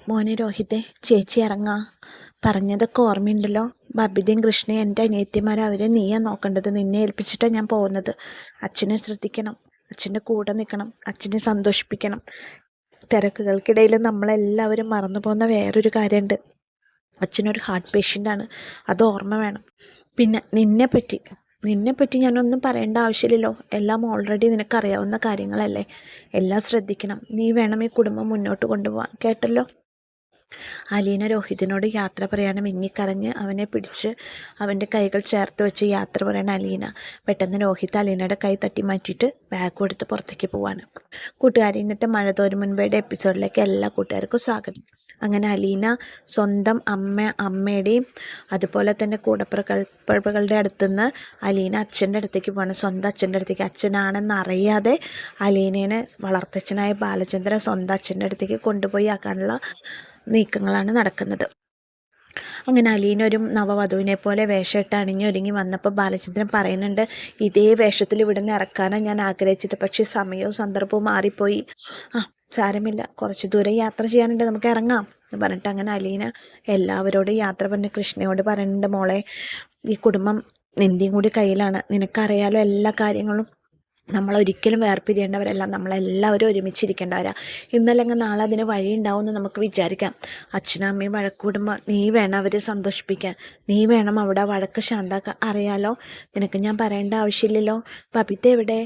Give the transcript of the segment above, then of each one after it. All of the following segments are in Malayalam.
മോനെ രോഹിത്തെ, ചേച്ചി ഇറങ്ങാ. പറഞ്ഞതൊക്കെ ഓർമ്മയുണ്ടല്ലോ? ബബിതയും കൃഷ്ണയും എൻ്റെ അനിയത്തിമാരെ, അവരെ നീയാ നോക്കേണ്ടത്. നിന്നെ ഏൽപ്പിച്ചിട്ടാണ് ഞാൻ പോകുന്നത്. അച്ഛനെ ശ്രദ്ധിക്കണം, അച്ഛൻ്റെ കൂടെ നിൽക്കണം, അച്ഛനെ സന്തോഷിപ്പിക്കണം. തിരക്കുകൾക്കിടയിൽ നമ്മളെല്ലാവരും മറന്നു പോകുന്ന വേറൊരു കാര്യമുണ്ട്. അച്ഛനൊരു ഹാർട്ട് പേഷ്യൻ്റാണ്, അത് ഓർമ്മ വേണം. പിന്നെ നിന്നെപ്പറ്റി ഞാനൊന്നും പറയേണ്ട ആവശ്യമില്ലല്ലോ. എല്ലാം ഓൾറെഡി നിനക്കറിയാവുന്ന കാര്യങ്ങളല്ലേ. എല്ലാം ശ്രദ്ധിക്കണം. നീ വേണം ഈ കുടുംബം മുന്നോട്ട് കൊണ്ടുപോകാൻ, കേട്ടല്ലോ? അലീന രോഹിതിനോട് യാത്ര പറയാണ്. മിന്നിക്കരഞ്ഞ് അവനെ പിടിച്ച് അവൻ്റെ കൈകൾ ചേർത്ത് വെച്ച് യാത്ര പറയണ അലീന. പെട്ടെന്ന് രോഹിത് അലീനയുടെ കൈ തട്ടി മാറ്റിയിട്ട് ബാഗ് എടുത്ത് പുറത്തേക്ക് പോവാണ്. കൂട്ടുകാരി, ഇന്നത്തെ മഴ തോരും മുൻപേയുടെ എപ്പിസോഡിലേക്ക് എല്ലാ കൂട്ടുകാർക്കും സ്വാഗതം. അങ്ങനെ അലീന സ്വന്തം അമ്മയുടെയും അതുപോലെ തന്നെ കൂടപ്പിറകളുടെ അടുത്തുനിന്ന് അലീന അച്ഛൻ്റെ അടുത്തേക്ക് പോകണം. സ്വന്തം അച്ഛൻ്റെ അടുത്തേക്ക്. അച്ഛനാണെന്ന് അറിയാതെ അലീനേനെ വളർത്തച്ഛനായ ബാലചന്ദ്രൻ സ്വന്തം അച്ഛൻ്റെ അടുത്തേക്ക് കൊണ്ടുപോയി ആക്കാനുള്ള നീക്കങ്ങളാണ് നടക്കുന്നത്. അങ്ങനെ അലീന ഒരു നവവധുവിനെ പോലെ വേഷമിട്ട് അണിഞ്ഞൊരുങ്ങി വന്നപ്പോൾ ബാലചന്ദ്രൻ പറയുന്നുണ്ട്, ഇതേ വേഷത്തിൽ ഇവിടെ നിന്ന് ഇറക്കാനാണ് ഞാൻ ആഗ്രഹിച്ചത്, പക്ഷേ സമയവും സന്ദർഭവും മാറിപ്പോയി. സാരമില്ല, കുറച്ച് ദൂരം യാത്ര ചെയ്യാനുണ്ട്, നമുക്ക് ഇറങ്ങാം എന്ന് പറഞ്ഞിട്ട് അങ്ങനെ അലീന എല്ലാവരോടും യാത്ര പറഞ്ഞ് കൃഷ്ണയോട് പറയുന്നുണ്ട്, മോളെ, ഈ കുടുംബം നിൻ്റെയും കൂടി കയ്യിലാണ്. നിനക്കറിയാലോ എല്ലാ കാര്യങ്ങളും. നമ്മളൊരിക്കലും വേർപിരിയേണ്ടവരല്ല, നമ്മളെല്ലാവരും ഒരുമിച്ചിരിക്കേണ്ടവരാ. ഇന്നല്ലെങ്കിൽ നാളെ അതിന് വഴിയുണ്ടാവുമെന്ന് നമുക്ക് വിചാരിക്കാം. അച്ഛനും അമ്മയും വഴക്കൂടുമ്പോൾ നീ വേണം അവരെ സന്തോഷിപ്പിക്കാൻ. നീ വേണം അവിടെ വഴക്ക് ശാന്താക്കാൻ. അറിയാലോ, നിനക്ക് ഞാൻ പറയേണ്ട ആവശ്യമില്ലല്ലോ. ബബിത എവിടെ?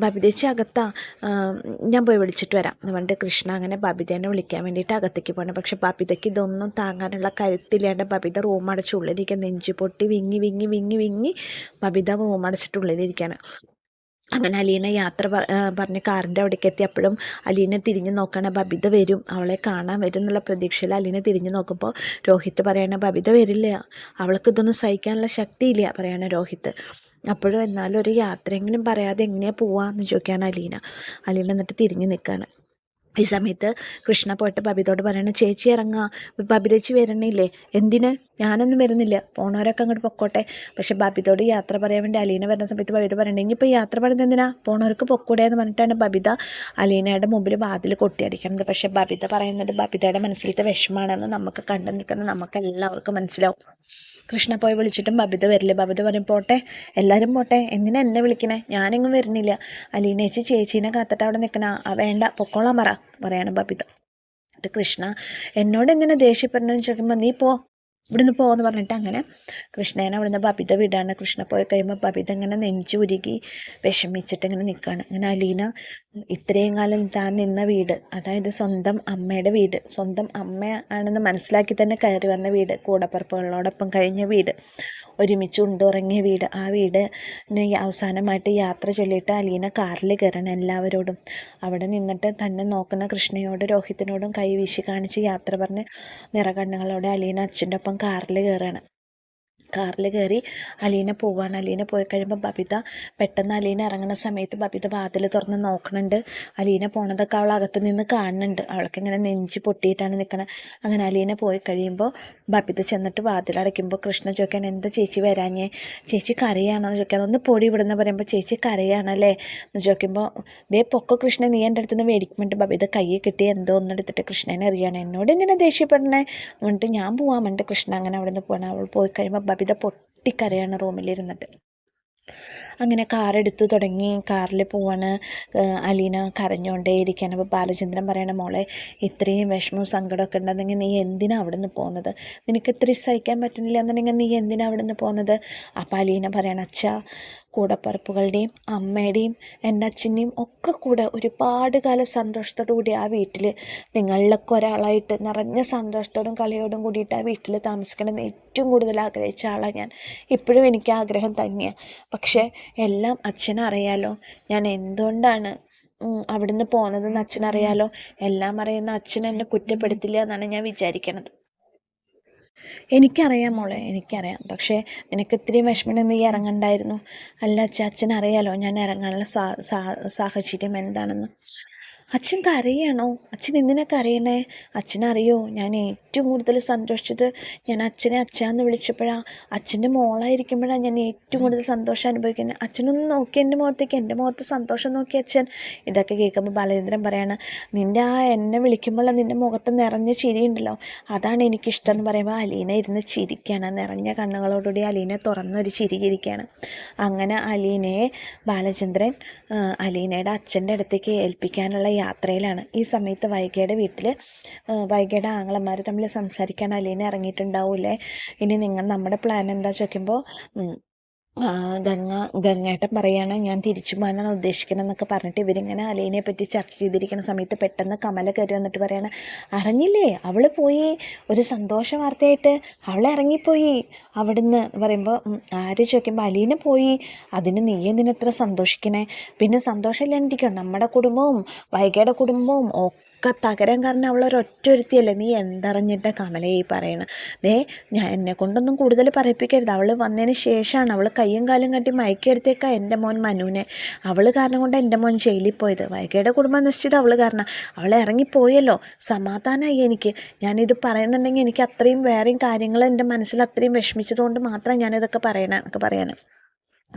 ബബിതേച്ചി അകത്താ, ഞാൻ പോയി വിളിച്ചിട്ട് വരാം എന്ന് പറഞ്ഞിട്ട് കൃഷ്ണ അങ്ങനെ ബബിതേനെ വിളിക്കാൻ വേണ്ടിയിട്ട് അകത്തേക്ക് പോകണം. പക്ഷെ ബബിതയ്ക്ക് ഇതൊന്നും താങ്ങാനുള്ള കരുത്തില്ലാണ്ട് ബബിത റൂം അടച്ചുള്ളിലിരിക്കാൻ. നെഞ്ചു പൊട്ടി വിങ്ങി വിങ്ങി വിങ്ങി വിങ്ങി ബബിത റൂം അടച്ചിട്ടുള്ളിലിരിക്കുകയാണ്. അങ്ങനെ അലീന യാത്ര പറഞ്ഞ് കാറിൻ്റെ അവിടേക്ക് എത്തിയപ്പോഴും അലീന തിരിഞ്ഞു നോക്കുകയാണ്. ബബിത വരും, അവളെ കാണാൻ വരും എന്നുള്ള പ്രതീക്ഷയിൽ അലീന തിരിഞ്ഞു നോക്കുമ്പോൾ രോഹിത് പറയണ, ബബിത വരില്ല, അവൾക്ക് ഇതൊന്നും സഹിക്കാനുള്ള ശക്തിയില്ല പറയാണ് രോഹിത്. അപ്പോഴും എന്നാലും ഒരു യാത്രയെങ്കിലും പറയാതെ എങ്ങനെയാണ് പോവാന്ന് ചോദിക്കുകയാണ് അലീന. എന്നിട്ട് തിരിഞ്ഞു നിൽക്കുകയാണ്. ഈ സമയത്ത് കൃഷ്ണ പോയിട്ട് ബബിതോട് പറയണ, ചേച്ചി ഇറങ്ങാ, ബബിതേച്ചി വരണില്ലേ? എന്തിന്? ഞാനൊന്നും വരുന്നില്ല, പോണവരൊക്കെ അങ്ങോട്ട് പൊക്കോട്ടെ. പക്ഷെ ബബിതോട് യാത്ര പറയാൻ വേണ്ടി അലീന വരുന്ന സമയത്ത് ബബിത പറയണേ, ഇനിയിപ്പോൾ യാത്ര പറയുന്നത് എന്തിനാ, പോണവർക്ക് പൊക്കൂടെ എന്ന് പറഞ്ഞിട്ടാണ് ബബിത അലീനയുടെ മുമ്പിൽ വാതിൽ കൊട്ടിയടിക്കുന്നത്. പക്ഷെ ബബിത പറയുന്നത് ബബിതയുടെ മനസ്സിലത്തെ വിഷമാണെന്ന് നമുക്ക് കണ്ടു നിൽക്കുന്ന നമുക്ക് എല്ലാവർക്കും മനസ്സിലാവും. കൃഷ്ണ പോയി വിളിച്ചിട്ടും ബബിത വരില്ല. ബബിത പറയും, പോട്ടെ, എല്ലാവരും പോട്ടെ, എന്തിനാ എന്നെ വിളിക്കണേ, ഞാനെങ്ങും വരുന്നില്ല. അലീനേച്ചി ചേച്ചീനെ കാത്തിട്ട് അവിടെ നിൽക്കണ, വേണ്ട പൊക്കോളാൻ പറയാണ് ബബിത. എന്നിട്ട് കൃഷ്ണ എന്നോട് എന്തിനാ ദേഷ്യപ്പെടുന്നതെന്ന് ചോദിക്കുമ്പോൾ, നീ പോ, ഇവിടുന്ന് പോകുമെന്ന് പറഞ്ഞിട്ട് അങ്ങനെ കൃഷ്ണേനെ അവിടുന്ന് ബബിത വിടാണ്. കൃഷ്ണ പോയി കഴിയുമ്പോൾ ബബിത ഇങ്ങനെ നെഞ്ചുരുകി വിഷമിച്ചിട്ട് ഇങ്ങനെ നിൽക്കുകയാണ്. അങ്ങനെ അലീന ഇത്രയും കാലം താൻ നിന്ന വീട്, അതായത് സ്വന്തം അമ്മയുടെ വീട്, സ്വന്തം അമ്മ ആണെന്ന് മനസ്സിലാക്കി തന്നെ കയറി വന്ന വീട്, കൂടപ്പിറപ്പുകളോടൊപ്പം കഴിഞ്ഞ വീട്, ഒരുമിച്ച് ഉണ്ടുറങ്ങിയ വീട്, ആ വീടിന് അവസാനമായിട്ട് യാത്ര ചൊല്ലിയിട്ട് അലീന കാറിൽ കയറണം എല്ലാവരോടും. അവിടെ നിന്നിട്ട് തന്നെ നോക്കുന്ന കൃഷ്ണയോട് രോഹിത്തിനോടും കൈ വീശി കാണിച്ച് യാത്ര പറഞ്ഞ് നിറകണ്ണുകളോടെ അലീന അച്ഛൻ്റെ ഒപ്പം കാറിൽ കയറാണ്. കാറിൽ കയറി അലീന പോവുകയാണ്. അലീന പോയി കഴിയുമ്പോൾ ബബിത പെട്ടെന്ന് അലീന ഇറങ്ങുന്ന സമയത്ത് ബബിത വാതിൽ തുറന്ന് നോക്കണുണ്ട്. അലീന പോണതൊക്കെ അവൾ അകത്ത് നിന്ന് കാണുന്നുണ്ട്. അവൾക്കിങ്ങനെ നെഞ്ച് പൊട്ടിയിട്ടാണ് നിൽക്കുന്നത്. അങ്ങനെ അലീന പോയി കഴിയുമ്പോൾ ബബിത ചെന്നിട്ട് വാതിലടയ്ക്കുമ്പോൾ കൃഷ്ണ ചോദിക്കാൻ, എന്താ ചേച്ചി വരാഞ്ഞേ, ചേച്ചി കരയാണോ എന്ന് ചോദിക്കാൻ. ഒന്ന് പൊടി വിടുന്ന പറയുമ്പോൾ ചേച്ചി കരയാണല്ലേ എന്ന് ചോദിക്കുമ്പോൾ, ദേ പൊക്ക കൃഷ്ണ, നീ എൻ്റെ അടുത്ത് നിന്ന് മേടിക്കുമ്പോണ്ട് ബബിത കയ്യിൽ കിട്ടി എന്തോ ഒന്നെടുത്തിട്ട് കൃഷ്ണനെ എറിയാണ്. എന്നോട് എന്തിനാ ദേഷ്യപ്പെടണേ എന്നിട്ട് ഞാൻ പോവാൻ വേണ്ടി കൃഷ്ണ അങ്ങനെ അവിടെ നിന്ന് പോകണം. അവൾ പോയി കഴിയുമ്പോൾ ബബിത പൊട്ടിക്കരയാണ് റൂമിലിരുന്നിട്ട്. അങ്ങനെ കാറെടുത്തു തുടങ്ങി, കാറിൽ പോവാണ്. അലീന കരഞ്ഞുകൊണ്ടേ ഇരിക്കുകയാണ്. അപ്പോൾ ബാലചന്ദ്രൻ പറയണ, മോളെ, ഇത്രയും വിഷമവും സങ്കടമൊക്കെ ഉണ്ടെന്നെങ്കിൽ നീ എന്തിനാ അവിടെ നിന്ന് പോകുന്നത്, നിനക്ക് ഇത്രയും സഹിക്കാൻ പറ്റുന്നില്ല എന്നുണ്ടെങ്കിൽ നീ എന്തിനാ അവിടെ നിന്ന് പോകുന്നത്. അപ്പോൾ അലീന പറയണം, അച്ഛാ, കൂടപ്പറപ്പുകളുടെയും അമ്മയുടെയും എൻ്റെ അച്ഛൻ്റെയും ഒക്കെ കൂടെ ഒരുപാട് കാലം സന്തോഷത്തോടു കൂടി ആ വീട്ടിൽ നിങ്ങളിലൊക്കെ ഒരാളായിട്ട് നിറഞ്ഞ സന്തോഷത്തോടും കളിയോടും കൂടിയിട്ട് ആ വീട്ടിൽ താമസിക്കണമെന്ന് ഏറ്റവും കൂടുതൽ ആഗ്രഹിച്ച ആളാണ് ഞാൻ. ഇപ്പോഴും എനിക്ക് ആഗ്രഹം തന്നെയാണ്. പക്ഷേ എല്ലാം അച്ഛനറിയാലോ, ഞാൻ എന്തുകൊണ്ടാണ് അവിടുന്ന് പോകുന്നതെന്ന് അച്ഛനറിയാലോ. എല്ലാം അറിയുന്ന അച്ഛൻ എന്നെ കുറ്റപ്പെടുത്തില്ല എന്നാണ് ഞാൻ വിചാരിക്കണത്. എനിക്കറിയാം മോളെ, എനിക്കറിയാം. പക്ഷേ നിനക്ക് ഇത്രയും വിഷമം നീ ഇറങ്ങണ്ടായിരുന്നു. അല്ല അച്ഛനറിയാലോ ഞാൻ ഇറങ്ങാനുള്ള സാഹചര്യം എന്താണെന്ന്. അച്ഛൻ കരയാണോ? അച്ഛൻ എന്തിനാ കരയണേ? അച്ഛനറിയോ, ഞാൻ ഏറ്റവും കൂടുതൽ സന്തോഷിച്ചത് ഞാൻ അച്ഛനെ അച്ഛാന്ന് വിളിച്ചപ്പോഴാണ്. അച്ഛൻ്റെ മോളായിരിക്കുമ്പോഴാണ് ഞാൻ ഏറ്റവും കൂടുതൽ സന്തോഷം അനുഭവിക്കുന്നത്. അച്ഛനൊന്ന് നോക്കി എൻ്റെ മുഖത്തേക്ക്, എൻ്റെ മുഖത്ത് സന്തോഷം നോക്കി അച്ഛൻ. ഇതൊക്കെ കേൾക്കുമ്പോൾ ബാലചന്ദ്രൻ പറയാണ്, നിൻ്റെ ആ എന്നെ വിളിക്കുമ്പോൾ നിൻ്റെ മുഖത്ത് നിറഞ്ഞ ചിരിയുണ്ടല്ലോ, അതാണ് എനിക്കിഷ്ടം എന്ന് പറയുമ്പോൾ അലീന ഇരുന്ന് ചിരിക്കുകയാണ്. നിറഞ്ഞ കണ്ണുകളോടുകൂടി അലീന തുറന്നൊരു ചിരി ചിരിക്കുകയാണ്. അങ്ങനെ അലീനയെ ബാലചന്ദ്രൻ അലീനയുടെ അച്ഛൻ്റെ അടുത്തേക്ക് ഏൽപ്പിക്കാനുള്ള യാത്രയിലാണ്. ഈ സമയത്ത് വൈഗയുടെ വീട്ടിൽ വൈഗയുടെ ആങ്ങളമാർ തമ്മിൽ സംസാരിക്കാൻ അലീന ഇറങ്ങിയിട്ടുണ്ടാവൂലേ. ഇനി നമ്മുടെ പ്ലാൻ എന്താ ചോദിക്കുമ്പോൾ ഗംഗേട്ടൻ പറയാണ്, ഞാൻ തിരിച്ചു പോകാനാണ് ഉദ്ദേശിക്കണം എന്നൊക്കെ പറഞ്ഞിട്ട് ഇവരിങ്ങനെ അലീനയെ പറ്റി ചർച്ച ചെയ്തിരിക്കുന്ന സമയത്ത് പെട്ടെന്ന് കമല കയറി വന്നിട്ട് പറയാണ്, അറിഞ്ഞില്ലേ അവൾ പോയി, ഒരു സന്തോഷ വാർത്തയായിട്ട് അവൾ ഇറങ്ങിപ്പോയി അവിടുന്ന് പറയുമ്പോൾ ആര് ചോദിക്കുമ്പോൾ അലീന പോയി. അതിന് നീ എന്തിനത്ര സന്തോഷിക്കണേ? പിന്നെ സന്തോഷമില്ലാണ്ടിരിക്കുക, നമ്മുടെ കുടുംബവും വൈഗയുടെ കുടുംബവും ഒക്കെ തകരാൻ കാരണം അവളൊരൊറ്റൊരുത്തിയല്ലേ. നീ എന്തറിഞ്ഞിട്ട് കമല ഈ പറയണം? ഞാൻ എന്നെ കൊണ്ടൊന്നും കൂടുതൽ പറയിപ്പിക്കരുത്. അവൾ വന്നതിന് ശേഷമാണ്, അവൾ കയ്യും കാലും കട്ടി മയക്കിയെടുത്തേക്കാ എൻ്റെ മോൻ മനുവിനെ. അവൾ കാരണം കൊണ്ട് എൻ്റെ മോൻ ജയിലിൽ പോയത്. വൈഗയുടെ കുടുംബം നശിച്ചത് അവൾ കാരണം. അവൾ ഇറങ്ങിപ്പോയല്ലോ, സമാധാനമായി എനിക്ക്. ഞാനിത് പറയുന്നുണ്ടെങ്കിൽ എനിക്ക് അത്രയും വേറെയും കാര്യങ്ങൾ എൻ്റെ മനസ്സിൽ അത്രയും വിഷമിച്ചത് കൊണ്ട് മാത്രം ഞാനിതൊക്കെ പറയണം.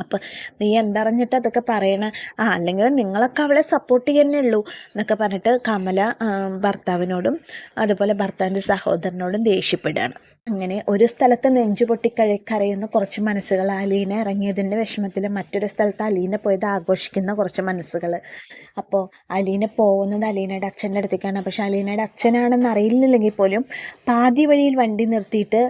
അപ്പം നീ എന്തറിഞ്ഞിട്ട് അതൊക്കെ പറയണ? അല്ലെങ്കിൽ നിങ്ങളൊക്കെ അവളെ സപ്പോർട്ട് ചെയ്യുന്നേ ഉള്ളൂ എന്നൊക്കെ പറഞ്ഞിട്ട് കമല ഭർത്താവിനോടും അതുപോലെ ഭർത്താവിൻ്റെ സഹോദരനോടും ദേഷ്യപ്പെടുകയാണ്. അങ്ങനെ ഒരു സ്ഥലത്ത് നെഞ്ചു കരയുന്ന കുറച്ച് മനസ്സുകൾ, അലീന ഇറങ്ങിയതിൻ്റെ വിഷമത്തിൽ മറ്റൊരു സ്ഥലത്ത് അലീന പോയത് ആഘോഷിക്കുന്ന കുറച്ച് മനസ്സുകൾ. അപ്പോൾ അലീന പോകുന്നത് അലീനയുടെ അച്ഛൻ്റെ അടുത്തേക്കാണ്. പക്ഷെ അലീനയുടെ അച്ഛനാണെന്ന് അറിയില്ലെങ്കിൽ പോലും പാതി വഴിയിൽ വണ്ടി നിർത്തിയിട്ട്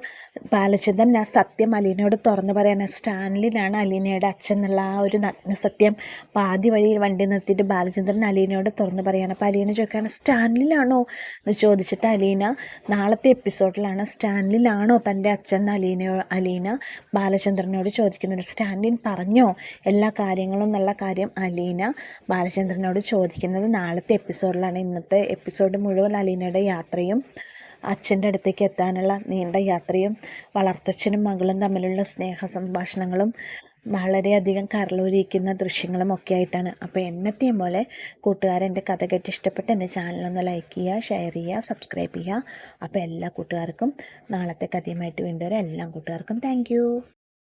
ബാലചന്ദ്രൻ ആ സത്യം അലീനയോട് തുറന്ന് പറയാണ്. സ്റ്റാൻലിനാണ് അലീനയുടെ അച്ഛൻ എന്നുള്ള ആ ഒരു നഗ്ന സത്യം പാതി വഴിയിൽ വണ്ടി നിർത്തിയിട്ട് ബാലചന്ദ്രൻ അലീനയോട് തുറന്ന് പറയാണ്. അപ്പോൾ അലീന ചോദിക്കുകയാണ്, സ്റ്റാൻലിലാണോ എന്ന് ചോദിച്ചിട്ട് അലീന നാളത്തെ എപ്പിസോഡിലാണ് സ്റ്റാൻലിലാണോ തൻ്റെ അച്ഛൻ അലീന ബാലചന്ദ്രനോട് ചോദിക്കുന്നത്. സ്റ്റാൻലിൻ പറഞ്ഞോ എല്ലാ കാര്യങ്ങളും എന്നുള്ള കാര്യം അലീന ബാലചന്ദ്രനോട് ചോദിക്കുന്നത് നാളത്തെ എപ്പിസോഡിലാണ്. ഇന്നത്തെ എപ്പിസോഡ് മുഴുവൻ അലീനയുടെ യാത്രയും അച്ഛൻ്റെ അടുത്തേക്ക് എത്താനുള്ള നീണ്ട യാത്രയും വളർത്തച്ഛനും മകളും തമ്മിലുള്ള സ്നേഹ സംഭാഷണങ്ങളും വളരെയധികം കരളൊലിയിക്കുന്ന ദൃശ്യങ്ങളും ഒക്കെ ആയിട്ടാണ്. അപ്പോൾ എന്നത്തെയും പോലെ കൂട്ടുകാരെൻ്റെ കഥ കേട്ട് ഇഷ്ടപ്പെട്ട് എൻ്റെ ചാനലൊന്ന് ലൈക്ക് ചെയ്യുക, ഷെയർ ചെയ്യുക, സബ്സ്ക്രൈബ് ചെയ്യുക. അപ്പോൾ എല്ലാ കൂട്ടുകാർക്കും നാളത്തെ കഥയുമായിട്ട് വീണ്ടും വരാം. എല്ലാ കൂട്ടുകാർക്കും താങ്ക്